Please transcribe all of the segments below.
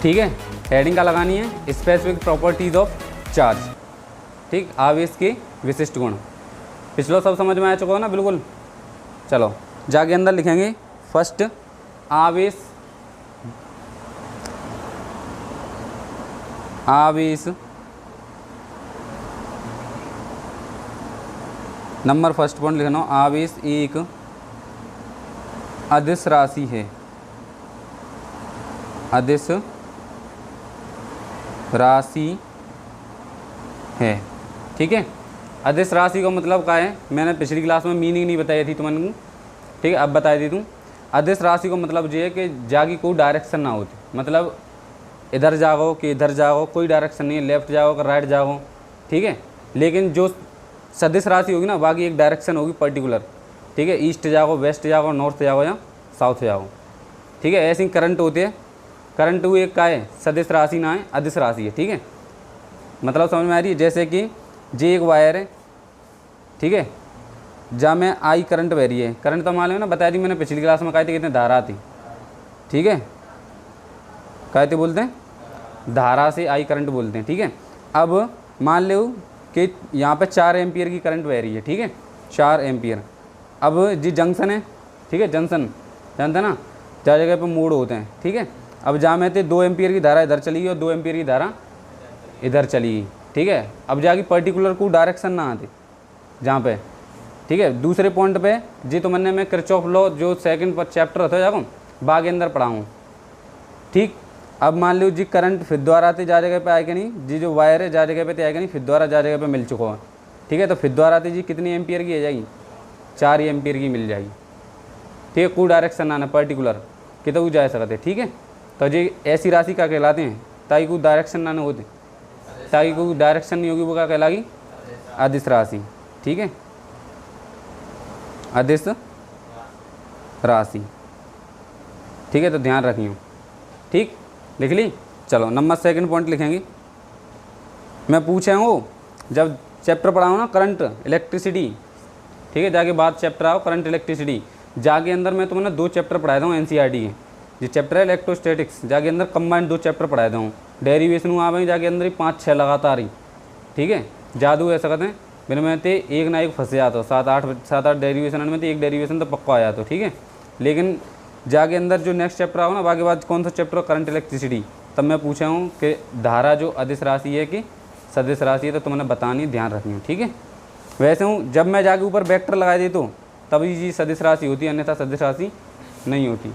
ठीक है, हेडिंग का लगानी है स्पेसिफिक प्रॉपर्टीज ऑफ चार्ज, ठीक, आवेश के विशिष्ट गुण। पिछलो सब समझ में आ चुका हो ना बिल्कुल। चलो जाके अंदर लिखेंगे फर्स्ट आवेश नंबर फर्स्ट पॉइंट लिखना, आवेश एक अदिश राशि है, अदिश राशि है, ठीक है। अदिश राशि का मतलब क्या है, मैंने पिछली क्लास में मीनिंग नहीं बताई थी तुमको, ठीक है, अब बता दी दूँ। अदिश राशि का मतलब ये है कि जागी कोई डायरेक्शन ना होती, मतलब इधर जाओ कि इधर जाओ, कोई डायरेक्शन नहीं है, लेफ्ट जाओ कि राइट जाओ, ठीक है। लेकिन जो सदिश राशि होगी ना, बाकी एक डायरेक्शन होगी पर्टिकुलर, ठीक है, ईस्ट जाओ, वेस्ट जाओ, नॉर्थ जाओ या साउथ जाओ, ठीक है। ऐसी करंट होती है, करंट वो एक का है सदिश राशि ना है, अदिश राशि है, ठीक है। मतलब समझ में आ रही है, जैसे कि जे एक वायर है, ठीक है, जहाँ में आई करंट बह रही है, करंट तो मालूम है ना, बताया थी मैंने पिछली क्लास में, कही थी कितने धारा थी, ठीक है, कहते बोलते हैं धारा से आई करंट बोलते हैं, ठीक है। अब मान लो कि यहाँ पे 4 एम्पियर की करंट बह रही है, ठीक है, 4 एम्पियर। अब जी जंक्शन है, ठीक है, जंक्शन जानते हैं ना, जहाँ जगह पे मोड़ होते हैं, ठीक है। अब जहाँ में थे 2 एम्पियर की धारा इधर चली गई और 2 एम्पियर की धारा इधर चली गई, ठीक है। अब जाके पर्टिकुलर को डायरेक्शन ना आते जहाँ पे, ठीक है। दूसरे पॉइंट पे जी तो मैंने मैं किरचॉफ लॉ जो सेकंड पर चैप्टर होता है जाको बाग के अंदर पढ़ाऊँ, ठीक। अब मान लो जी करंट फिर द्वारा आते जा जगह पे आएगा नहीं, जी जो वायर है जा जगह पे तो आएगा नहीं, फिर द्वारा जा जगह पे मिल चुका है, ठीक है। तो फिर द्वारा आती जी कितनी एम्पियर की आ जाएगी, 4 एम्पियर की मिल जाएगी, ठीक है। कोई डायरेक्शन आना पर्टिकुलर कि तो जा सकते, ठीक है। तो जी ऐसी राशि का कहलाते हैं ताकि कोई डायरेक्शन ना होते, ताकि कोई डायरेक्शन नहीं होगी, वो क्या कहलाएगी, अदिश राशि, ठीक है, अदिश राशि, ठीक है। तो ध्यान रखिए, ठीक, लिख ली। चलो नंबर सेकंड पॉइंट लिखेंगे। मैं पूछा हूँ जब चैप्टर पढ़ाऊँ ना करंट इलेक्ट्रिसिटी, ठीक है, जाके बाद चैप्टर आओ करंट इलेक्ट्रिसिटी, जाके अंदर मैं तुम्हें 2 चैप्टर पढ़ाता हूँ एनसीईआरटी के, जो चैप्टर है इलेक्ट्रोस्टैटिक्स, जाके अंदर कंबाइंड 2 चैप्टर पढ़ाता हूँ। डेरिवेशन आ गई जाके अंदर ही 5-6 लगातार ही, ठीक है। जादू ऐसा कहते हैं मेरे में थे एक ना एक फंसे जाता, 7-8 डेरिवेशन में तो एक डेरिवेशन तो पक्का आया तो, ठीक है। लेकिन जाके अंदर जो नेक्स्ट चैप्टर आओ ना, बाकी बाद कौन सा चैप्टर करंट इलेक्ट्रिसिटी, तब मैं पूछा हूँ कि धारा जो अदिश राशि है कि सदिश राशि है, तो तुमने बतानी, ध्यान रखनी, ठीक है। वैसे हूँ जब मैं जाके ऊपर वेक्टर लगा दी तो तभी जी सदिश राशि होती है, अन्यथा सदिश राशि नहीं होती,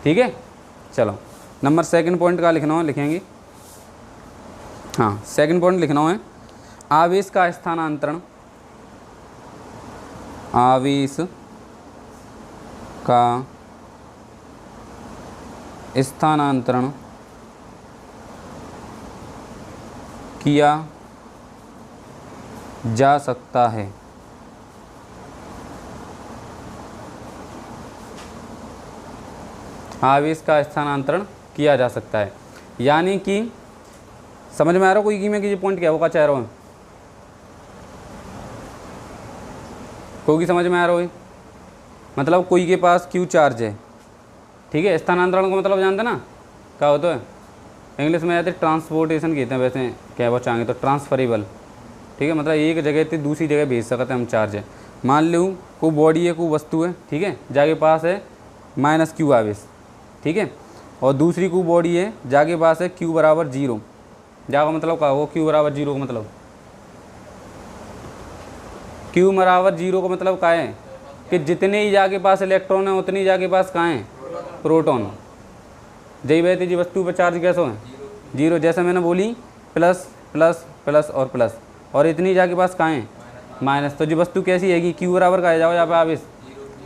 ठीक है। चलो नंबर सेकंड पॉइंट का लिखना है, लिखेंगे, हाँ सेकंड पॉइंट लिखना है, आवेश का स्थानांतरण, आवेश का स्थानांतरण किया जा सकता है। आवेश का स्थानांतरण किया जा सकता है, यानी कि समझ में आ रहा हो कोई कि मैं कि पॉइंट क्या होगा चाह रहा हूँ, कोई समझ में आ रहा हो, मतलब कोई के पास क्यू चार्ज है, ठीक है। स्थानांतरण का मतलब जानते ना क्या होता है, इंग्लिश में आते ट्रांसपोर्टेशन कहते हैं, वैसे क्या वो चाहेंगे तो ट्रांसफरेबल, ठीक है, मतलब एक जगह से दूसरी जगह भेज सकते हैं हम चार्ज है। मान लो कोई बॉडी है, कोई वस्तु है, ठीक है, जाके पास है -q आवेश, ठीक है, और दूसरी कोई बॉडी है जाके पास है q बराबर 0, जाका मतलब क्या वो q बराबर 0 का मतलब, q बराबर 0 का मतलब क्या है कि जितने ही जाके पास इलेक्ट्रॉन है उतनी जाके पास कहाँ है प्रोटॉन। जही वैसे जी वस्तु पर चार्ज कैसे है 0, जैसे मैंने बोली प्लस प्लस प्लस और प्लस, और इतनी जाके पास कहाँ है माइनस। तो जी वस्तु कैसी है कि क्यू बराबर का जाओ यहाँ पे आवेश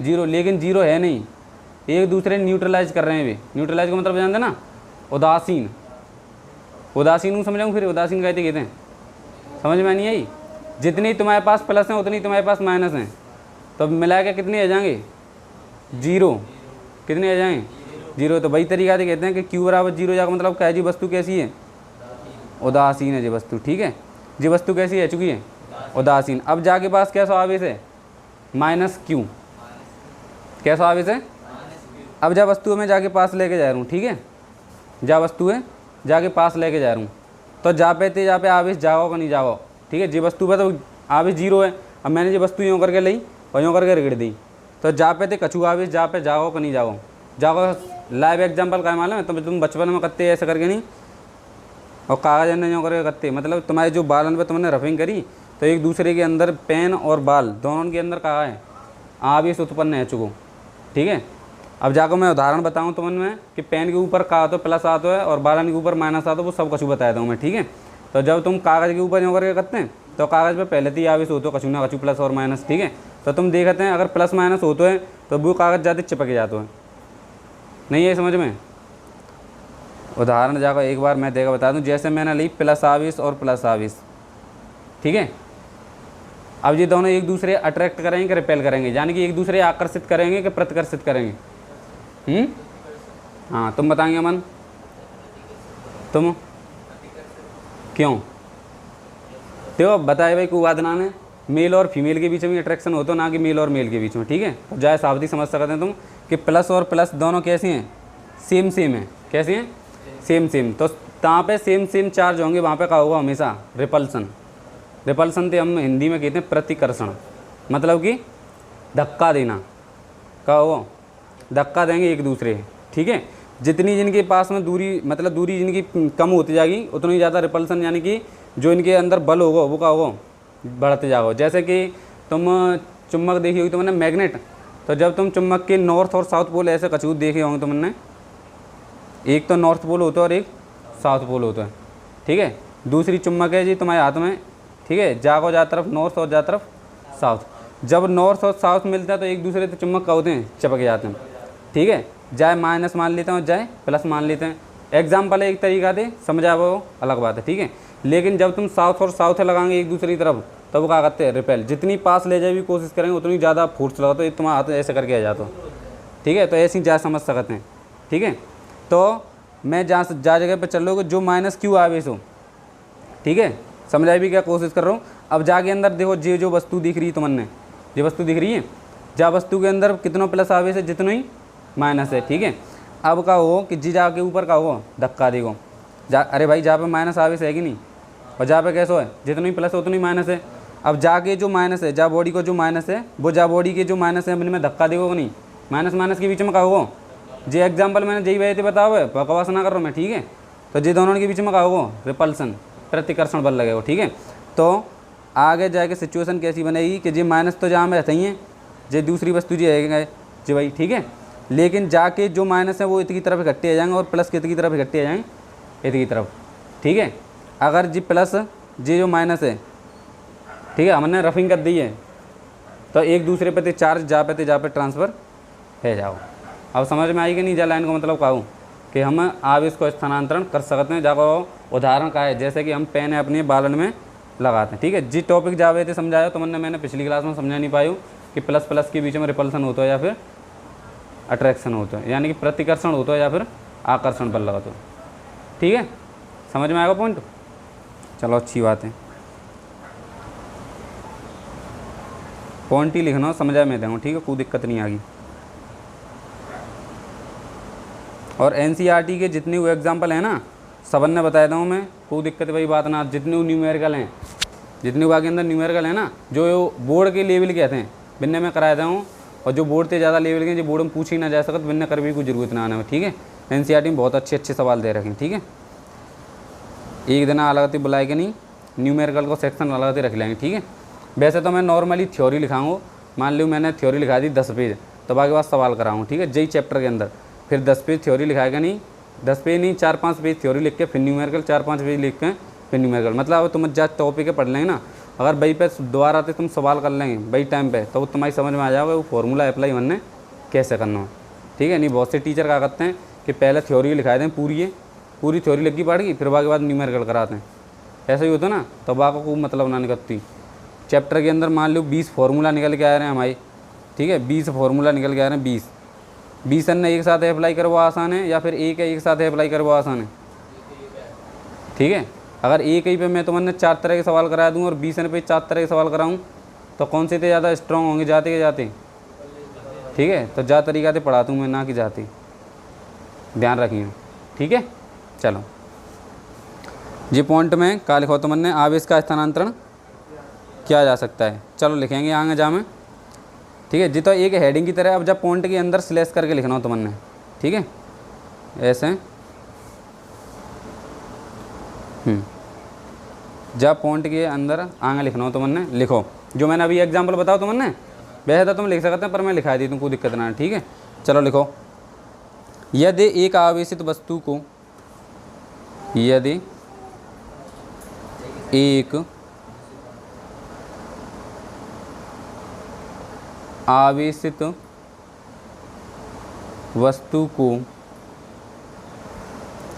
0, लेकिन 0 है नहीं, एक दूसरे न्यूट्रलाइज कर रहे हैं वे। न्यूट्रलाइज का मतलब जानते ना, उदासीन, उदासीन को समझाऊँ फिर, उदासीन कहते हैं, समझ में नहीं आई। जितनी तुम्हारे पास प्लस हैं उतनी तुम्हारे पास माइनस हैं, तो मिला के कितने आ जाएंगे 0, कितने आ जाएंगे 0। तो वही तरीका से कहते हैं कि क्यू बराबर 0 जाकर मतलब क्या है जी वस्तु कैसी है उदासीन है जी वस्तु, ठीक है, जी वस्तु कैसी है चुकी है उदासीन। अब जाके पास कैसा आवेश है -q, कैसा आवेश है। अब जब वस्तु में जाके पास लेके जा रहा हूँ, ठीक है, जा वस्तु है जाके पास लेके जा रहा हूँ, तो जा पे थे जा पे आवेश जाओ का नहीं जाओ, ठीक है। जी वस्तु पे तो आवेश 0 है। अब मैंने जी वस्तु यूँ करके ली और यूँ करके रगड़ दी, तो जा पे थे कछु आवेश जा पे जाओ का नहीं जाओ। जाओ लाइव एग्जाम्पल का मालूम है, तो तुम बचपन में करते ऐसे करके नहीं, और कागज ने यूँ करके करते, मतलब तुम्हारे जो बालन पे तुमने रफिंग करी तो एक दूसरे के अंदर पेन और बाल दोनों के अंदर कहा है आवेश उत्पन्न है चुको, ठीक है। अब जाकर मैं उदाहरण बताऊं तुमन में कि पेन के ऊपर का तो प्लस आता है और बालन के ऊपर माइनस आता है, वो सब कछु बताया दूँ मैं, ठीक है। तो जब तुम कागज़ के ऊपर यूँ करके करते हैं तो कागज़ पे पहले से ही आवेश होते हो कछु ना कछु प्लस और माइनस, ठीक है। तो तुम देखते हैं अगर प्लस माइनस होते हैं तो वो कागज़ ज़्यादा चिपक जाते हैं, नहीं है समझ में। उदाहरण जाकर एक बार मैं देखा बता दूं, जैसे मैंने ली प्लस आवेश और प्लस आवेश, ठीक है। अब ये दोनों एक दूसरे अट्रैक्ट करेंगे कि रिपेल करेंगे, यानी कि एक दूसरे आकर्षित करेंगे कि प्रतिकर्षित करेंगे। हाँ तुम बताएंगे अमन, तुम क्यों? देखो बताए भाई कुवादना ने मेल और फीमेल के बीच में अट्रैक्शन होता है, ना कि मेल और मेल के बीच में, ठीक है। तो जाए सावधि समझ सकते हैं तुम कि प्लस और प्लस दोनों कैसी हैं, सेम सेम है, कैसी हैं, सेम सेम। तो तहाँ पे सेम सेम चार्ज होंगे वहाँ पे क्या होगा हमेशा रिपल्सन। रिपल्सन तो हम हिंदी में कहते हैं प्रतिकर्षण, मतलब कि धक्का देना, क्या होगा, धक्का देंगे एक दूसरे, ठीक है। जितनी जिनके पास में दूरी, मतलब दूरी जिनकी कम होती जाएगी उतनी ज़्यादा रिपल्सन, यानी कि जो इनके अंदर बल होगा वो क्या होगा, बढ़ते जाओ। जैसे कि तुम चुम्बक देखी होगी तुमने मैग्नेट, तो जब तुम चुम्बक के नॉर्थ और साउथ पोल ऐसे कचूत देखे होंगे तुमने, एक तो नॉर्थ पोल होता है और एक साउथ पोल होता है, ठीक है। दूसरी चुम्बक है जी तुम्हारे हाथ में, ठीक है, जागो जा तरफ नॉर्थ और जा तरफ साउथ। जब नॉर्थ और साउथ मिलता है तो एक दूसरे से चुम्बक का होते हैं, चिपक जाते हैं, ठीक है। जाए माइनस मान लेते हैं और जाए प्लस मान लेते हैं। एग्जाम्पल एक तरीका दे समझा वो अलग बात है, ठीक है। लेकिन जब तुम साउथ और साउथ लगाएंगे एक दूसरी तरफ तो वो क्या करते हैं, रिपेल। जितनी पास ले जाए भी कोशिश करेंगे उतनी ज़्यादा फोर्स लगा, तो तुम्हारा हाथ ऐसे करके आ जाता हो, ठीक है। तो ऐसी जा समझ सकते हैं, ठीक है। तो मैं जहाँ जगह पर चल रहा हूँ जो माइनस क्यू आवेश हो, ठीक है, समझाई भी क्या कोशिश कर रहा हूँ। अब जाके अंदर देखो जो वस्तु दिख रही है तुमने, जो वस्तु दिख रही है, जा वस्तु के अंदर कितनों प्लस आवेश है जितनों ही माइनस है, ठीक है। अब का हो कि जी जा के ऊपर का हो धक्का देखो जा, अरे भाई जहाँ पे माइनस आवेश है कि नहीं, और जहाँ पे कैसे है जितनी प्लस है उतनी माइनस है। अब जाके जो माइनस है जा बॉडी को जो माइनस है वो जा बॉडी के जो माइनस है में धक्का देखो नहीं, माइनस माइनस के बीच में का हो। जी एग्जाम्पल मैंने जही वही थे बताओ है, बकवास ना कर रहा हूँ मैं, ठीक है। तो जी दोनों के बीच में का हो रिपल्सन, प्रतिकर्षण बल लगेगा, ठीक है। तो आगे जाके सिचुएशन कैसी बनेगी कि जी माइनस तो जहाँ में रहते ही हैं, जो दूसरी वस्तु जी है जी भाई, ठीक है। लेकिन जाके जो माइनस है वो इतनी तरफ इकट्ठे आ जाएंगे और प्लस कितनी तरफ इकट्ठे आ जाएंगे, इतनी तरफ, ठीक है। अगर जी प्लस जी जो माइनस है, ठीक है, हमने रफिंग कर दी है तो एक दूसरे पे चार्ज जा पे ट्रांसफ़र है जाओ। अब समझ में आई कि नहीं, जा लाइन का मतलब कहूँ कि हम आवेश को स्थानांतरण कर सकते हैं। जाको उदाहरण का है जैसे कि हम पेन है अपने बालन में लगाते हैं, ठीक है। जी टॉपिक जावे थे समझाया तो मैंने पिछली क्लास में समझा नहीं पाई कि प्लस प्लस के बीच में रिपल्सन होता है या फिर अट्रैक्शन होता है, यानी कि प्रतिकर्षण होता है या फिर आकर्षण बल लगाते हो, ठीक है। समझ में आएगा पॉइंट, चलो अच्छी बात है। पॉइंट ही लिखना समझा मैं दूँगा, ठीक है, कोई दिक्कत नहीं आगी। और एनसीईआरटी के जितने वो एग्जाम्पल हैं ना सबन ने बताया था मैं, कोई दिक्कत भाई बात ना। जितने न्यूमेरिकल हैं, जितने वहाँ के अंदर न्यूमेरिकल है ना जो बोर्ड के लेवल के कहते हैं बिन्ने में कराया हूँ, और जो बोर्ड से ज़्यादा लेवल के जो बोर्ड में पूछ ही ना जा सकते बिन्ने कर भी कोई ज़रूरत ना आने में, ठीक है। एनसीईआरटी में बहुत अच्छे अच्छे सवाल दे रखे हैं, ठीक है। एक दिन अलग बुलाए कि नहीं, न्यूमेरिकल को सेक्शन अलग रख लेंगे, ठीक है। वैसे तो मैं नॉर्मली थ्योरी लिखाऊँ, मान लो मैंने थ्योरी लिखा दी 10 पेज, तो बाकी बात सवाल कराऊँ, ठीक है, जई चैप्टर के अंदर। फिर 10 पेज थ्योरी लिखाएगा नहीं, 10 पेज नहीं 4-5 पेज थ्योरी लिख के फिर न्यूमेरिकल 4-5 पेज लिख के फिर न्यूमेरिकल। मतलब अब तुम जब टॉपिक पढ़ लेंगे ना, अगर वही पे दोबारा आते तुम सवाल कर लेंगे वही टाइम पे, तो वो तुम्हारी समझ में आ जाएगा वो फार्मूला अप्लाई बनने कैसे करना है, ठीक है। नहीं बहुत से टीचर क्या करते हैं कि पहले थ्योरी लिखा दें पूरी थ्योरी लिखी पड़ेगी, फिर बाकी बाद न्यूमेरिकल कराते हैं, ऐसा ही होता ना। तो बाकी को मतलब ना निकलती। चैप्टर के अंदर मान लो 20 फार्मूला निकल के आ रहे हैं हमारे, ठीक है, 20 फार्मूला निकल के आ रहे हैं, 20 ने एक साथ अप्लाई कर वो आसान है या फिर एक साथ अप्लाई कर वो आसान है, ठीक है। अगर एक ही पे मैं तुमने 4 तरह के सवाल करा दूँ और 20 पे 4 तरह के सवाल कराऊँ तो कौन से थे ज़्यादा स्ट्रॉन्ग होंगे, जाते के जाते, ठीक है। तो जा तरीका से पढ़ाता हूँ मैं, ना कि जाते, ध्यान रखिए, ठीक है। चलो जी पॉइंट में क्या लिखो तुमने, तो आवेश का स्थानांतरण किया जा सकता है। चलो लिखेंगे आगे जा में, ठीक है जी। तो एक हेडिंग की तरह अब जब पॉइंट के अंदर स्लैश करके लिखना हो तुमने, ठीक है ऐसे, जब पॉइंट के अंदर आगे लिखना हो तुमने लिखो। जो मैंने अभी एग्जाम्पल बताओ तुमने, वैसे तो तुम लिख सकते हैं पर मैं लिखा दी तुमको, दिक्कत ना है, ठीक है। चलो लिखो, यदि एक आवेशित वस्तु को, यदि एक आवेशित वस्तु को,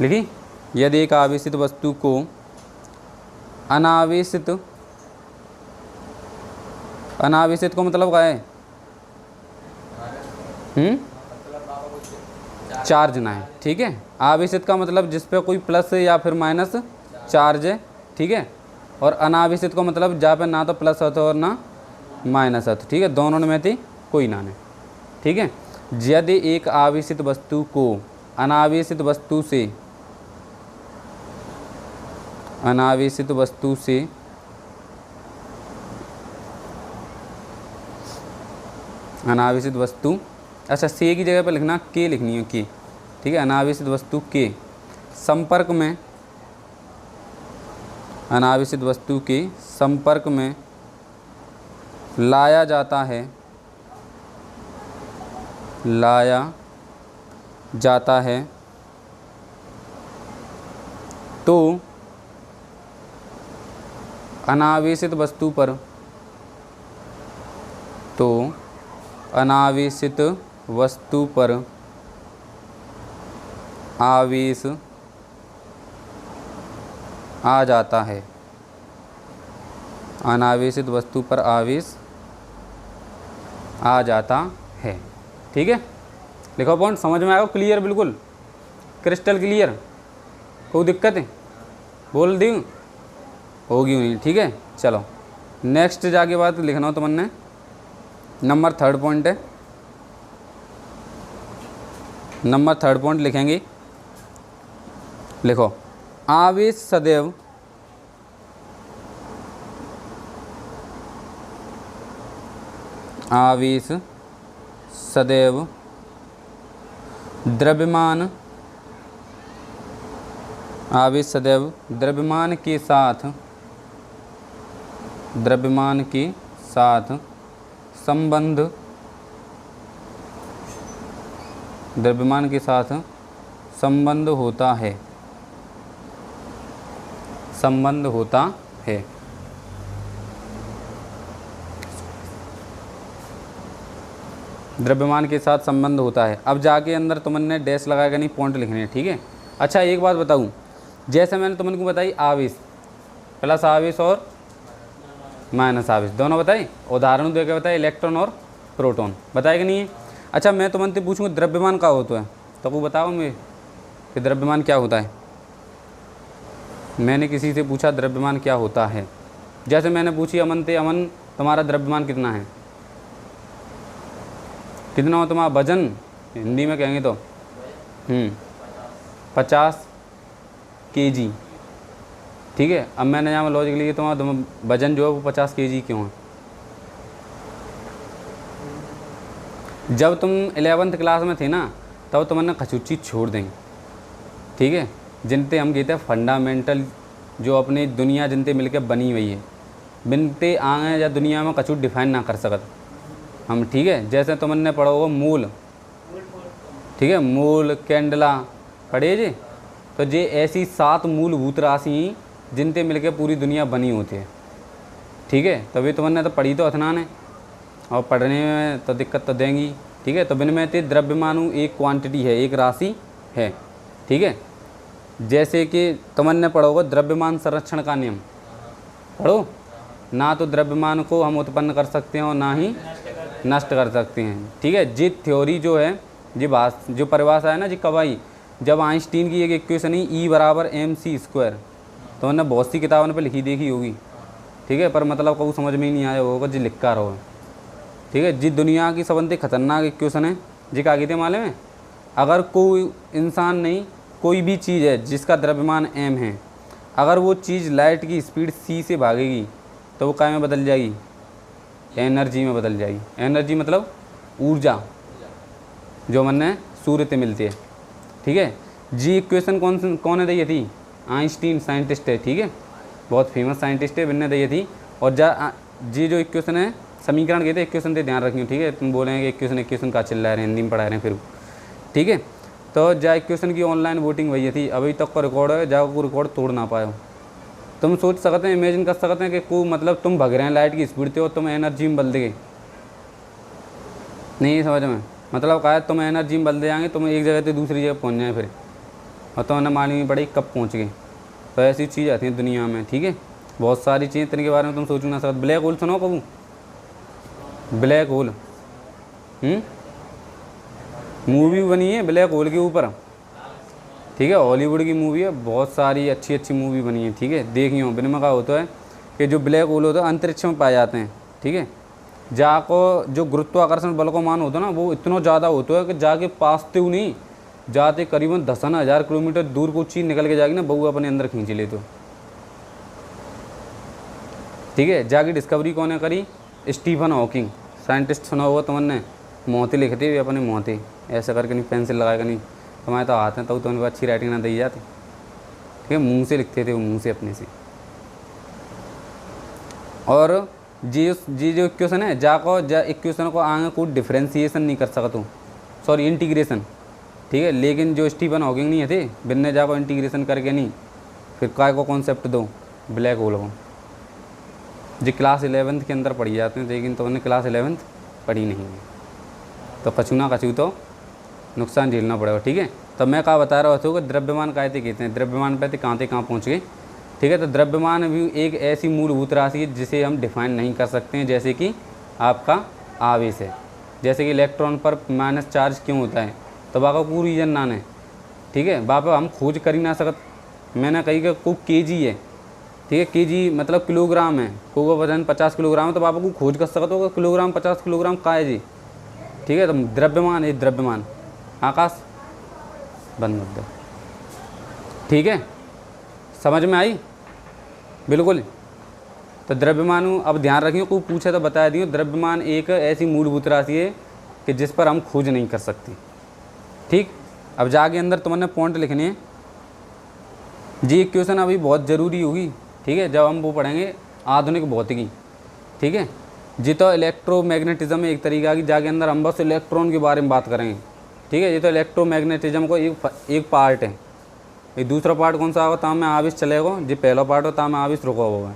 लिखी, यदि एक आवेशित वस्तु को अनावेशित, अनावेशित को मतलब क्या है, चार्ज ना है, ठीक है। आवेशित का मतलब जिस पे कोई प्लस या फिर माइनस चार्ज है, ठीक है। और अनावेशित को मतलब जहाँ पे ना तो प्लस होता और ना माइनस होता, ठीक है, दोनों में थी कोई ना ने, ठीक है। यदि एक आवेशित वस्तु को अनावेशित वस्तु से, अनावेशित वस्तु से अनावेशित वस्तु, अच्छा से की जगह पर लिखना के लिखनी है के, ठीक है। अनावेशित वस्तु के संपर्क में, अनावेशित वस्तु के संपर्क में लाया जाता है, लाया जाता है तो अनावेशित वस्तु पर, तो अनावेशित वस्तु पर आवेश आ जाता है, अनावेशित वस्तु पर आवेश आ जाता है, ठीक है। लिखो पॉइंट, समझ में आएगा, क्लियर, बिल्कुल क्रिस्टल क्लियर, कोई दिक्कत है बोल दी होगी नहीं, ठीक है। चलो नेक्स्ट जाके बात लिखना हो तो मैंने नंबर 3 पॉइंट है, नंबर 3 पॉइंट लिखेंगे, लिखो, आवेश सदैव, आवेश सदैव द्रव्यमान, आवेश सदैव द्रव्यमान के साथ, द्रव्यमान के साथ संबंध, द्रव्यमान के साथ संबंध होता है, संबंध होता है। द्रव्यमान के साथ संबंध होता है। अब जाके अंदर तुमने डैश लगाएगा नहीं, पॉइंट लिखने हैं, ठीक है। अच्छा एक बात बताऊं, जैसे मैंने तुमको बताई आवेश, प्लस आवेश और माइनस आवेश दोनों बताई, उदाहरण दे के बताए, इलेक्ट्रॉन और प्रोटॉन बताए कि नहीं है। अच्छा मैं तुमसे पूछूंगा द्रव्यमान क्या होता है, तो वो बताओ मुझे कि द्रव्यमान क्या होता है। मैंने किसी से पूछा द्रव्यमान क्या होता है, जैसे मैंने पूछी अमन से, अमन तुम्हारा द्रव्यमान कितना है, कितना हो तुम्हारा वजन, हिंदी में कहेंगे तो 50 kg, ठीक है। अब मैंने यहाँ लॉजिक लिया तुम्हारा वजन जो है वो 50 kg क्यों है। जब तुम 11th क्लास में थे ना तब तुमने खचुच्ची छोड़ देंगे, ठीक है। जिनते हम कहते हैं फंडामेंटल, जो अपनी दुनिया जिनते मिलकर बनी हुई है, बिनते आगे या दुनिया में कछु डिफाइन ना कर सकत हम, ठीक है। जैसे तुमने पढ़ा होगा मूल, ठीक है, मूल कैंडला पढ़े जी, तो ये ऐसी 7 मूलभूत राशि जिनते मिलकर पूरी दुनिया बनी होती है, ठीक है। तभी तुमने तो पढ़ी तो अथनान है, और पढ़ने में तो दिक्कत तो देंगी, ठीक है। तो विनिमय ते द्रव्यमानु एक क्वांटिटी है, एक राशि है, ठीक है। जैसे कि तुमने पढ़ा होगा द्रव्यमान संरक्षण का नियम, पढ़ो ना, तो द्रव्यमान को हम उत्पन्न कर सकते हैं और ना ही नष्ट कर सकते हैं, ठीक है। जी थ्योरी जो है, जो परिभाषा है ना जी कवाई, जब आइंस्टीन की एक इक्वेशन ही E = mc², तो उन्होंने बहुत सी किताबों पर लिखी देखी होगी, ठीक है, पर मतलब कभी समझ में ही नहीं आया होगा जी लिखा रहो, ठीक है। जी दुनिया की सबसे खतरनाक इक्वेशन है जी, क्या कहते हैं मालूम है, अगर कोई इंसान नहीं कोई भी चीज़ है जिसका द्रव्यमान m है, अगर वो चीज़ लाइट की स्पीड c से भागेगी तो वो काय में बदल जाएगी, एनर्जी में बदल जाएगी। एनर्जी मतलब ऊर्जा जो मन सूर्य से मिलती है। ठीक है, जी इक्वेशन कौन ने दी थी, आइंस्टीन साइंटिस्ट है। ठीक है, बहुत फेमस साइंटिस्ट है, बिन्ने दी थी। और जी जो इक्वेशन है समीकरण कहते हैं, इक्वेशन से ध्यान रखियो। ठीक है, तुम बोलेंगे इक्वेशन का चिल्ला रहे हैं, हिंदी में पढ़ा रहे हैं फिर। ठीक है, तो जा इक्वेशन की ऑनलाइन वोटिंग वही थी, अभी तक का रिकॉर्ड है, जा को रिकॉर्ड तोड़ ना पाए। तुम सोच सकते हैं, इमेजिन कर सकते हैं कि को मतलब तुम भग रहे हैं लाइट की स्पीड से और तुम एनर्जी में बदल गए। नहीं समझ में मतलब क्या है, तुम एनर्जी में बदल जाएंगे, तुम एक जगह से दूसरी जगह पहुंच जाए फिर, और तो उन्हें मालूम नहीं पड़ी कब पहुंच गए। तो ऐसी चीज़ आती है दुनिया में। ठीक है, बहुत सारी चीज़ें इतने के बारे में तुम सोच ना सकते। ब्लैक होल सुनो कबू, ब्लैक होल मूवी बनी है ब्लैक होल के ऊपर। ठीक है, हॉलीवुड की मूवी है, बहुत सारी अच्छी अच्छी मूवी बनी है। ठीक है, देखियो बिना का होता है कि जो ब्लैक होल होता है अंतरिक्ष में पाए जाते हैं। ठीक है, जाको जो गुरुत्वाकर्षण बल को मान होता है ना, वो इतना ज़्यादा होता है कि जाके पास तो नहीं जाते, करीबन 10,000 किलोमीटर दूर को चीज़ निकल के जाएगी ना, बहू अपने अंदर खींच ले तो। ठीक है, जाके डिस्कवरी कौन ने करी, स्टीफन हॉकिंग साइंटिस्ट। सुना होगा तुमने, मोती लिखते हुए अपने मोती ऐसा करके, नहीं पेंसिल लगाएगा नहीं, तुम्हारे तो हाथ हैं तो उनको अच्छी राइटिंग ना दी जाती। ठीक है, मुँह से लिखते थे वो, मुँह से अपने से। और जी जो इक्वेशन है जाको इक्वेशन को आगे कोई डिफ्रेंसिएशन नहीं कर सकता, सॉरी इंटीग्रेशन। ठीक है, लेकिन जो स्टीफन हॉकिंग नहीं है थे, बिन्ने जाको इंटीग्रेशन करके नहीं फिर काय को कॉन्सेप्ट दो, ब्लैक होल को। जो क्लास 11th के अंदर पढ़ी जाते हैं, लेकिन तो उन्हें क्लास 11th पढ़ी नहीं है, तो कछु ना कछु तो नुकसान झेलना पड़ेगा। ठीक है, तो मैं कहा बता रहा था कि द्रव्यमान कहते कहते हैं, द्रव्यमान पे कहाँ से कहाँ पहुँच गए। ठीक है, तो द्रव्यमान भी एक ऐसी मूलभूत राशि है जिसे हम डिफाइन नहीं कर सकते हैं, जैसे कि आपका आवेश है। जैसे कि इलेक्ट्रॉन पर माइनस चार्ज क्यों होता है, तो वहाँ का कोई रीजन ना है। ठीक है, वहाँ पर हम खोज कर ही ना सकते। मैंने कही कि को केजी है। ठीक है, केजी मतलब किलोग्राम है, को वजन 50 किलोग्राम है, तो वहाँ को खोज कर सकते हो किलोग्राम 50 किलोग्राम का है जी। ठीक है, तो द्रव्यमान है, द्रव्यमान। आकाश बंद मत दो। ठीक है, समझ में आई बिल्कुल। तो द्रव्यमान अब ध्यान रखिए, कोई पूछे तो बता दियो, द्रव्यमान एक ऐसी मूलभूत राशि है कि जिस पर हम खोज नहीं कर सकते। ठीक, अब जाके अंदर तुमने पॉइंट लिखने हैं। जी इक्वेशन अभी बहुत ज़रूरी होगी। ठीक है, जब हम वो पढ़ेंगे आधुनिक भौतिकी। ठीक है, जी तो इलेक्ट्रोमैग्नेटिज्म एक तरीका की, जाके अंदर हम बस इलेक्ट्रॉन के बारे में बात करेंगे। ठीक है, ये तो इलेक्ट्रोमैग्नेटिज्म को एक पार्ट है। ये दूसरा पार्ट कौन सा होगा, ताम में आवेश चलेगा, जो पहला पार्ट हो ताम में आवेश रुका होगा।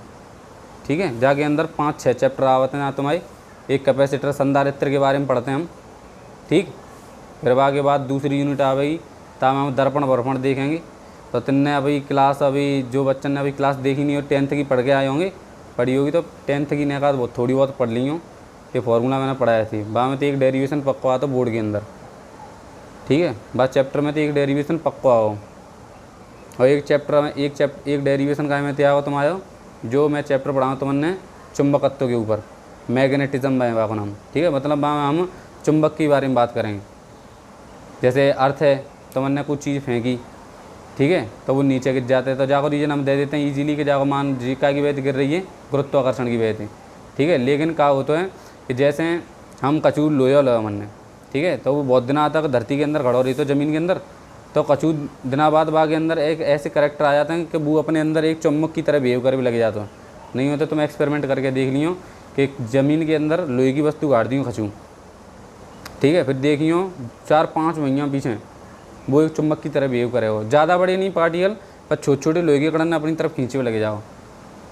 ठीक है, जाके अंदर 5-6 चैप्टर आवते हैं ना तुम्हारे, एक कैपेसिटर संधारित्र के बारे में पढ़ते हैं हम। ठीक, फिर के बाद दूसरी यूनिट आ गई, ताम हम दर्पण वर्पण देखेंगे। तो तिन्ने अभी क्लास, अभी जो बच्चन ने अभी क्लास देखी नहीं हो, 10th की पढ़ के आए होंगे, पढ़ी होगी तो 10th की नेकात बहुत थोड़ी बहुत पढ़ ली हो। ये फार्मूला मैंने पढ़ाया थी, बाद में तो एक डेरिवेशन पक्का आता बोर्ड के अंदर। ठीक है, बाद चैप्टर में तो एक डेरिवेशन पक्का आओ, और एक चैप्टर में एक डेरिवेशन का में त्याग तुम आयो, जो मैं चैप्टर पढ़ाऊँ तुमने चुंबकत्व के ऊपर, मैग्नेटिज्म है का नाम। ठीक है, मतलब हम चुंबक के बारे में बात करेंगे। जैसे अर्थ है, तुमने कुछ चीज़ फेंकी, ठीक है, तो वो नीचे गिर जाते हैं, तो जाकर रीजन हम दे देते हैं इजीली कि जाकर मान जी का की वजह गिर रही है, गुरुत्वाकर्षण की वजह से। ठीक है, लेकिन क्या होता है कि जैसे हम कचूर लोया लो मन ने, ठीक है, तो वो बहुत दिनों तक धरती के अंदर खड़ा रही तो ज़मीन के अंदर, तो कचूर दिनों बाद बाग के अंदर एक ऐसे करेक्टर आ जाते हैं कि वो अपने अंदर एक चुम्बक की तरह बिहेव कर भी लग जाता है। नहीं होता तुम एक्सपेरिमेंट करके देख लियो कि ज़मीन के अंदर लोहे की वस्तु गाड़ दी खचूँ। ठीक है, फिर देखियो 4-5 महीना पीछे वो एक चुम्बक की तरह बिहेव करे हो, ज़्यादा बड़े नहीं पार्टिकल, पर छोटे छोटे लोहे के कड़न अपनी तरफ खींचे हुए लगे जाओ,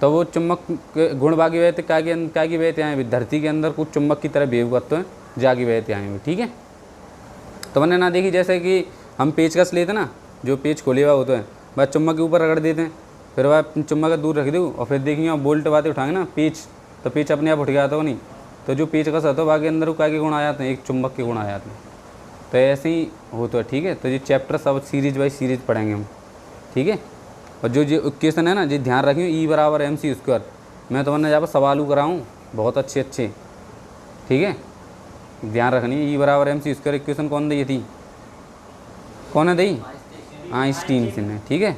तो वो चुम्बक के गुण बाकी वजह थे क्या की वजह आए, धरती के अंदर कुछ चुम्बक की तरह बिहेव करते हैं, जागी वजह आए हुए। ठीक है, तो मैंने ना देखी, जैसे कि हम पेचकस लेते ना, जो पेच खोले हुआ होते हैं, बस चुम्बक के ऊपर रगड़ देते हैं, फिर वह चुम्बक दूर रख दो, और फिर देखिए बोल्ट बातें उठाएंगे ना पेच, तो पेच अपने आप उठ गया तो नहीं, तो जो पेचकस होता है बाकी अंदर क्या के गुण आ जाते हैं, एक चुम्बक के गुण आ जाते हैं। तो ऐसे ही होता है। ठीक है, तो ये चैप्टर सब सीरीज बाई सीरीज पढ़ेंगे हम। ठीक है, और जो इक्वेशन है ना, जो ध्यान रखिए, E = mc²। मैं तो मैंने यहाँ पर सवाल कराऊँ बहुत अच्छे। ठीक है, ध्यान रखनी, E = mc² इक्वेशन कौन दी थी, कौन है दी, आइंस्टीन ने, ठीक है।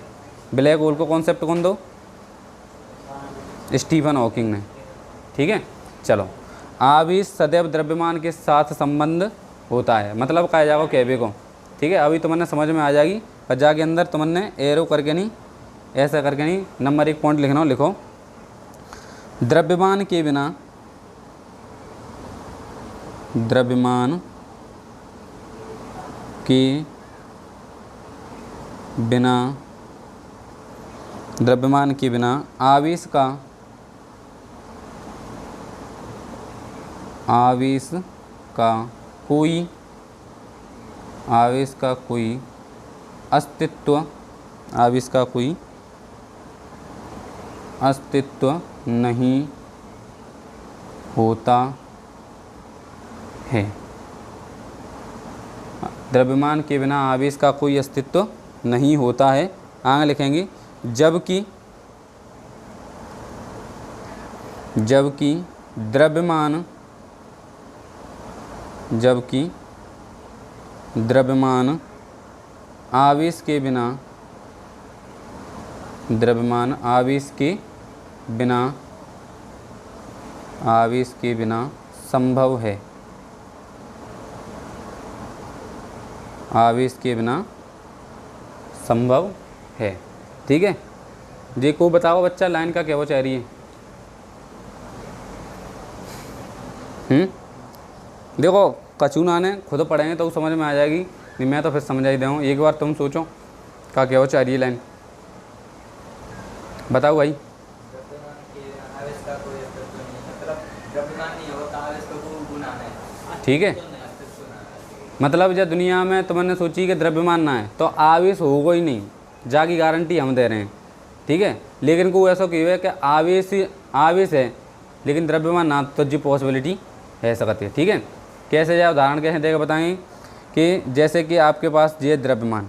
ब्लैक होल को कॉन्सेप्ट कौन दो? स्टीफन हॉकिंग ने, ठीक है। चलो, आवेश सदैव द्रव्यमान के साथ संबंध होता है, मतलब कहा जाएगा कहवे को, ठीक है। अभी तुमने समझ में आ जाएगी, पर जाके अंदर तुमने एरो करके नहीं, ऐसा करके नहीं, नंबर 1 पॉइंट लिखना हो, लिखो द्रव्यमान के बिना, द्रव्यमान के बिना, द्रव्यमान के बिना आवेश का, आवेश का कोई, आवेश का कोई अस्तित्व, आवेश का कोई अस्तित्व नहीं होता है। द्रव्यमान के बिना आवेश का कोई अस्तित्व नहीं होता है। आगे लिखेंगे जबकि, जबकि द्रव्यमान, जबकि द्रव्यमान आवेश के बिना, द्रव्यमान आवेश के बिना, आवेश के बिना संभव है, आवेश के बिना संभव है, ठीक है। देखो बताओ बच्चा लाइन का क्या वो चाह रही है? देखो कचूना ने खुद पढ़ेंगे तो समझ में आ जाएगी, नहीं मैं तो फिर समझा ही दूँ। एक बार तुम सोचो का क्या वो चाह रही है लाइन, बताओ भाई। ठीक है, मतलब जब दुनिया में तुमने सोची कि द्रव्यमान ना है तो आवेश होगा ही नहीं, जाकी गारंटी हम दे रहे हैं, ठीक है। लेकिन को ऐसा क्यों है कि आवेश, आवेश है लेकिन द्रव्यमान ना, तो जी पॉसिबिलिटी है सकती है, ठीक है। कैसे जाए उदाहरण कैसे देगा बताएंगे कि जैसे कि आपके पास जे द्रव्यमान,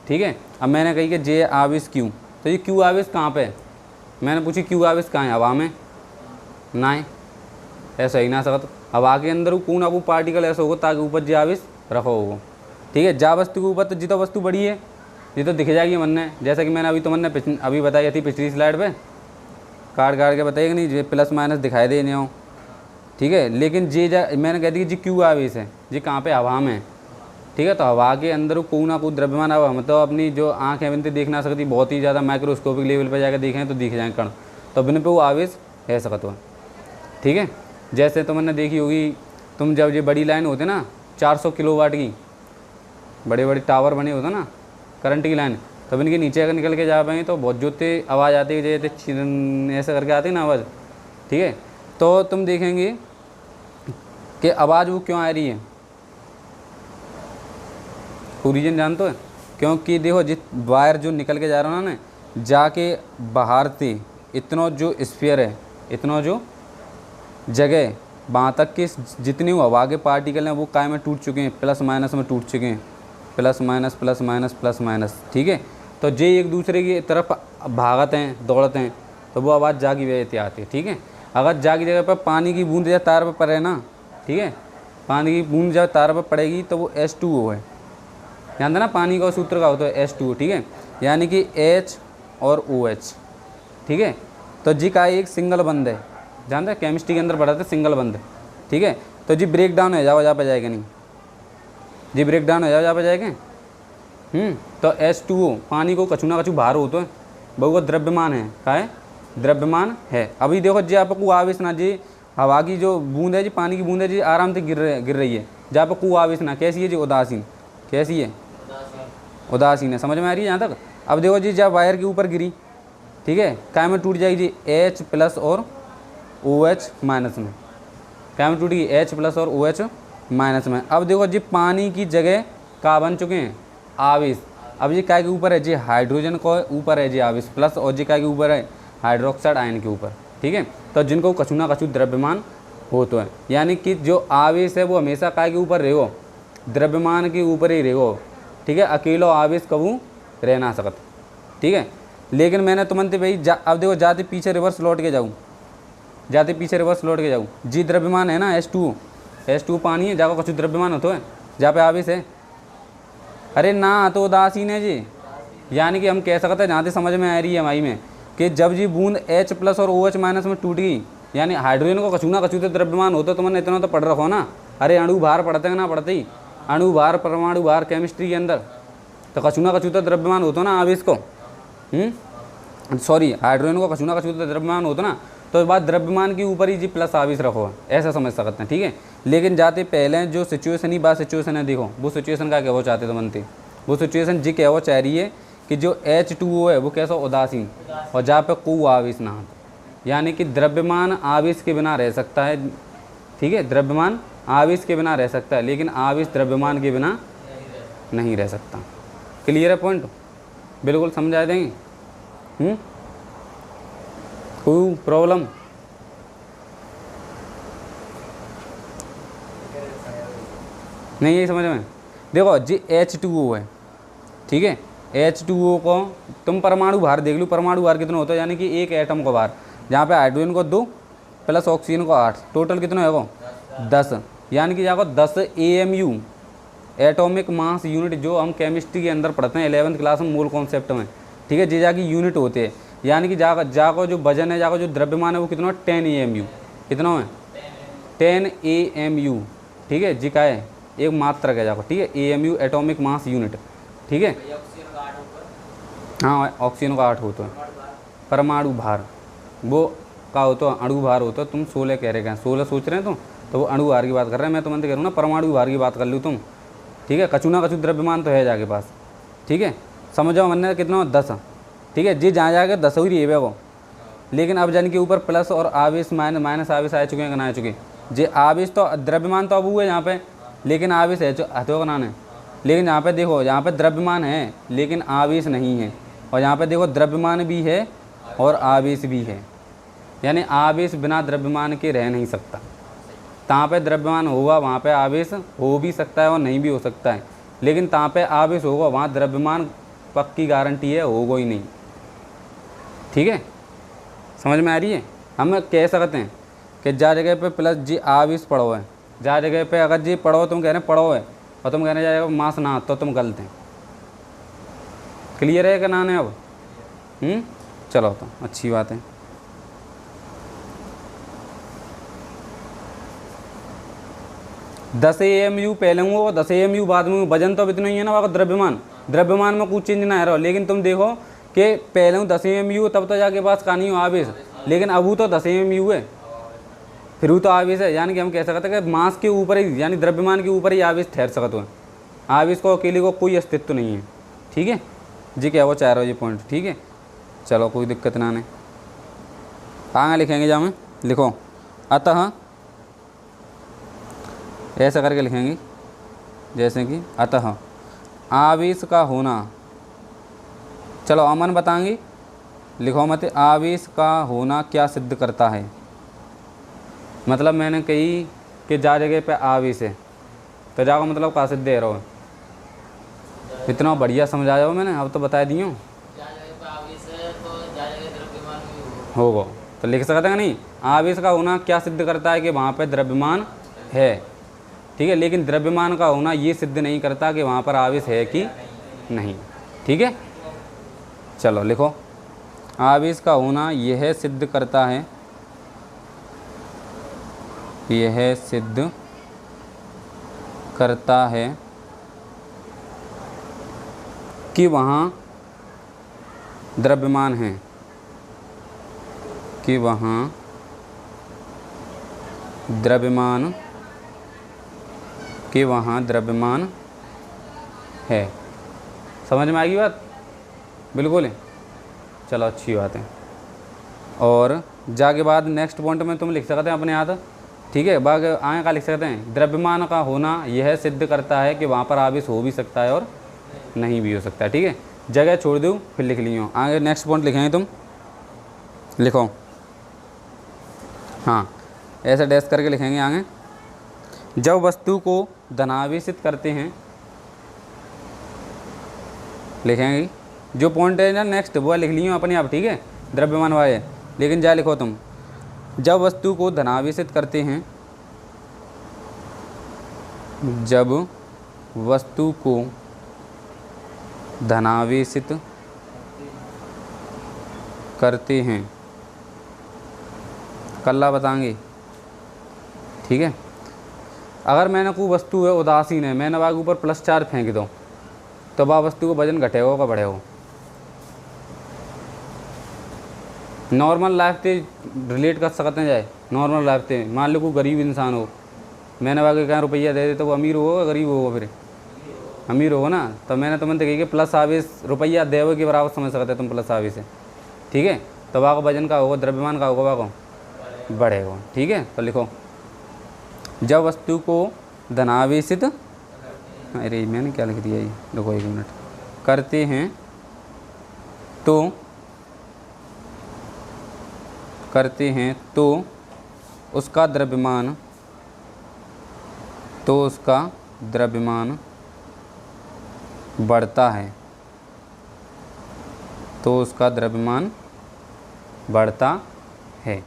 ठीक है। अब मैंने कही कि जे आवेश क्यों, तो ये क्यू आवेश कहाँ पे है? मैंने पूछी क्यू आवेश कहाँ है? हवा में ना है, ऐसा ही ना सकता। हवा के अंदर कौन ना कोई पार्टिकल ऐसा होगा ताकि ऊपर जे आवेश रखो होगा, ठीक है। जा वस्तु के ऊपर तो जितना वस्तु बड़ी है ये तो दिख जाएगी मन ने, जैसा कि मैंने अभी तुमने अभी बताई थी पिछली स्लाइड पे, काट के बताइएगा नहीं, जे प्लस माइनस दिखाई दे नहीं हो, ठीक है। लेकिन जे मैंने कह दी कि जी क्यू आवेश है, जी कहाँ पे? हवा में, ठीक है। तो हवा के अंदर कोई ना कोई द्रव्यमान हवा, मतलब अपनी जो आँख है बिन देख ना सकती, बहुत ही ज़्यादा माइक्रोस्कोपिक लेवल पर जाकर देखें तो दिख जाए कण, तो बिन पे वो आवेश है सकता है, ठीक है। जैसे तुमने देखी होगी, तुम जब ये बड़ी लाइन होते ना 400 किलोवाट की, बड़े बड़े टावर बने होते ना करंट की लाइन, तब इनके नीचे अगर निकल के जा पाए तो बहुत जोते आवाज़ आती है, जैसे ऐसा करके आती है ना आवाज़, ठीक है। तो तुम देखेंगे कि आवाज़ वो क्यों आ रही है, वो रीजन जानते हो? क्योंकि देखो जिस वायर जो निकल के जा रहा है ना, जाके बाहर से इतना जो स्फीयर है, इतना जो जगह वहाँ तक के जितनी हवा के पार्टिकल हैं वो काय में टूट चुके हैं, प्लस माइनस में टूट चुके हैं, plus minus plus minus plus minus, ठीक है। तो जे एक दूसरे की तरफ भागते हैं, दौड़ते हैं, तो वो आवाज़ जागी वजह आती है, ठीक है। अगर जागी जगह पर पानी की बूंद या तार पर पड़े ना, ठीक है, पानी की बूंद जब तार पर पड़ेगी तो वो H2O है, जानते ना पानी का सूत्र का होता है H2O, ठीक है, यानी कि H और OH, ठीक है। तो जी का एक सिंगल बंद है, जानते हैं केमिस्ट्री के अंदर पढ़ा था सिंगल बंद, ठीक है। तो जी ब्रेक डाउन हो जाओ, जा पे जाएगा नहीं, जी ब्रेक डाउन हो जाओ, जा पे जाएगा। तो H2O पानी को कछू ना कछू बाहर हो, तो बहु का द्रव्यमान है, का है? द्रव्यमान है। अभी देखो जी आपको आवेश ना, जी हवा की जो बूंद है, जी पानी की बूंद है, जी आराम से गिर रही है, जहाँ पर को आवेश ना, कैसी है जी? उदासीन, कैसी है? उदासीन है, समझ में आ रही है यहाँ तक? अब देखो जी जब वायर के ऊपर गिरी, ठीक है, काय में टूट जाएगी जी? H प्लस और OH माइनस में, काय में टूटेगी? H प्लस और OH माइनस में। अब देखो जी पानी की जगह का बन चुके हैं? आवेश। अब ये काय के ऊपर है जी? हाइड्रोजन को ऊपर है जी आवेश प्लस, और जी काय के ऊपर है? हाइड्रोक्साइड आयन के ऊपर, ठीक है। तो जिनको कछु ना कछु द्रव्यमान हो तो है, यानी कि जो आवेश है वो हमेशा काय के ऊपर रहेगो? द्रव्यमान के ऊपर ही रहेगो, ठीक है। अकेलो आवेश कबू रह ना सकता, ठीक है। लेकिन मैंने तुमंत भाई अब देखो जाते पीछे रिवर्स लौट के जाऊँ, जाते पीछे रिवर्स लौट के जाऊँ, जी द्रव्यमान है ना H2O पानी है, जाको कछु द्रव्यमान हो तो है, जहाँ पे आवेश है? अरे ना, तो उदासीन है जी, यानी कि हम कह सकते हैं, जहाँ तक समझ में आ रही है हमारी में, कि जब जी बूंद H+ और OH- में टूट गई, यानी हाइड्रोजन को कछु ना कछु तो द्रव्यमान होता, तो मैंने इतना तो पढ़ रखो ना। अरे अणु भार पढ़ते हैं ना, पढ़ते ही अणु भार, परमाणु भार केमिस्ट्री के अंदर, तो कछु ना कछु तो द्रव्यमान होता ना आवेश को, सॉरी हाइड्रोजन को कछु ना कछु तो द्रव्यमान होता ना। तो बात द्रव्यमान के ऊपर ही जी प्लस आवेश रखो, ऐसा समझ सकते हैं, ठीक है। लेकिन जाते पहले जो सिचुएशन ही बात सिचुएशन है, देखो वो सिचुएशन का क्या वो चाहते तो बनते, वो सिचुएशन जी क्या वो चाह रही है कि जो H2O है वो कैसा उदासीन, और जहाँ पे कोई आवेश ना हो, यानी कि द्रव्यमान आवेश के बिना रह सकता है, ठीक है। द्रव्यमान आवेश के बिना रह सकता है, लेकिन आवेश द्रव्यमान के बिना नहीं रह सकता। क्लियर है पॉइंट, बिल्कुल समझा देंगे। कोई प्रॉब्लम? नहीं यही समझ में। देखो जी H2O है, ठीक है। H2O को तुम परमाणु भार देख लो, परमाणु भार कितना होता है, यानी कि एक एटम का भार, जहाँ पे हाइड्रोजन को 2 प्लस ऑक्सीजन को 8, टोटल कितना है वो 10, यानी कि जाको 10 AMU एटॉमिक मास यूनिट, जो हम केमिस्ट्री के अंदर पढ़ते हैं 11th क्लास में मोल कॉन्सेप्ट में, ठीक है। जी जाकी यूनिट होते हैं, यानी कि जाको जो वजन है, जाको जो द्रव्यमान है वो कितना 10 AMU, कितना है 10 AMU, ठीक है जी का है एक मात्रक है जाको, ठीक है। AMU एटॉमिक मास यूनिट, ठीक है। हाँ ऑक्सीजन का 8 होता है, परमाणु भार वो का होता है, अणु भार होता है। तुम 16 कह रहे हैं, 16 सोच रहे हैं तो वो अणु भार की बात कर रहे हैं, मैं तुम्हें कह रहा हूँ ना परमाणु भार की बात कर लो तुम, ठीक है। कछु ना कछु द्रव्यमान तो है जाके पास, ठीक है। समझो मैंने कितना 10, ठीक है जी, जहाँ जाके 10 ही रही है वो, लेकिन अब जन के ऊपर प्लस और आवेश माइनस आवेश आ चुके हैं, कना आ चुके जी। आवेश तो द्रव्यमान तो अब हुआ है यहाँ पे, लेकिन आवेश है जो हथो बनाने, लेकिन यहाँ पे देखो, यहाँ पे द्रव्यमान है लेकिन आवेश नहीं है, और यहाँ पे देखो द्रव्यमान भी है और आवेश भी है, यानी आवेश बिना द्रव्यमान के रह नहीं सकता। तहाँ पे द्रव्यमान होगा वहाँ पे आवेश हो भी सकता है और नहीं भी हो सकता है, लेकिन तहाँ पे आवेश होगा वहाँ द्रव्यमान पक्की गारंटी है होगा ही नहीं, ठीक है। समझ में आ रही है। हम कह सकते हैं कि जा जगह पे प्लस जी आवेश पढ़ो है, जा जगह पे अगर जी पढ़ो तुम कह रहे पढ़ो है और तुम कहने जाएगा मास ना, तो तुम गलत हैं। क्लियर है कि ना? अब चलो तो अच्छी बात है। दस AMU पहले हुआ, 10 AMU बाद में, वजन तो अब इतना ही है ना बाबा। द्रव्यमान में कुछ चेंज ना है रहा, लेकिन तुम देखो कि पहले हूँ 10 AMU, तब तो जाके पास कहानी हो आवेश, लेकिन अब वो तो 10 AMU है, फिर वो तो आवेश है। यानी कि हम कह सकते हैं कि मास के ऊपर ही, यानी द्रव्यमान के ऊपर ही आवेश ठहर सकते हो, आवेश को अकेले को कोई अस्तित्व नहीं है, ठीक है जी। क्या वो चाह रहे हो ये पॉइंट, ठीक है। चलो कोई दिक्कत ना नहीं, आगे लिखेंगे जहाँ में लिखो, अतः ऐसा करके लिखेंगे, जैसे कि अतः आवेश का होना, चलो अमन बताएंगे, लिखो मत, आवेश का होना क्या सिद्ध करता है। मतलब मैंने कही कि जा जगह पे आवेश है, तो जाओ मतलब का सिद्ध है रहो, इतना बढ़िया समझा जाओ मैंने, अब तो बता दी हूँ। होगा तो लिख सकते हैं नहीं, आवेश का होना क्या सिद्ध करता है कि वहाँ पे द्रव्यमान है, ठीक है। लेकिन द्रव्यमान का होना ये सिद्ध नहीं करता कि वहाँ पर आवेश है कि नहीं, ठीक है। चलो लिखो, आवेश का होना यह सिद्ध करता है, यह सिद्ध करता है कि वहाँ द्रव्यमान है, कि वहाँ द्रव्यमान, कि वहाँ द्रव्यमान है। समझ में आएगी बात, बिल्कुल है। चलो अच्छी बात है। और जाके बाद नेक्स्ट पॉइंट में तुम लिख सकते हैं अपने हाथ, ठीक है। बाग आगे का लिख सकते हैं, द्रव्यमान का होना यह सिद्ध करता है कि वहाँ पर आवेश हो भी सकता है और नहीं भी हो सकता है, ठीक है। जगह छोड़ दूँ फिर लिख लियो, आगे नेक्स्ट पॉइंट लिखेंगे, तुम लिखो, हाँ ऐसा डैश करके लिखेंगे आगे। जब वस्तु को धनावेशित करते हैं, लिखेंगे जो पॉइंट है ना नेक्स्ट वो लिख लियो अपने आप, ठीक है, द्रव्यमान वाले। लेकिन जा लिखो तुम, जब वस्तु को धनावेशित करते हैं, जब वस्तु को धनावेशित करते हैं, कल्ला बताएंगे। ठीक है, अगर मैंने कोई वस्तु है उदासीन है, मैंने वहाँ के ऊपर +4 फेंक दो तो वह वस्तु का वजन घटेगा का बढ़ेगा? नॉर्मल लाइफ से रिलेट कर सकते हैं जाए। नॉर्मल लाइफ से मान लो कोई गरीब इंसान हो, मैंने वहाँ के कहाँ रुपया दे दे तो वो अमीर होगा गरीब होगा? फिर अमीर होगा ना। तो मैंने तुमने देखिए कि प्लस आवेश रुपया देवे के बराबर समझ सकते तुम प्लस आवेश है। ठीक है, तो वहाँ का वजन का होगा, द्रव्यमान का होगा, वहाँ को बढ़ेगा। ठीक है, तो लिखो जब वस्तु को धनावेशित, अरे मैंने क्या लिख दिया ये, देखो 1 मिनट, करते हैं तो उसका द्रव्यमान बढ़ता है,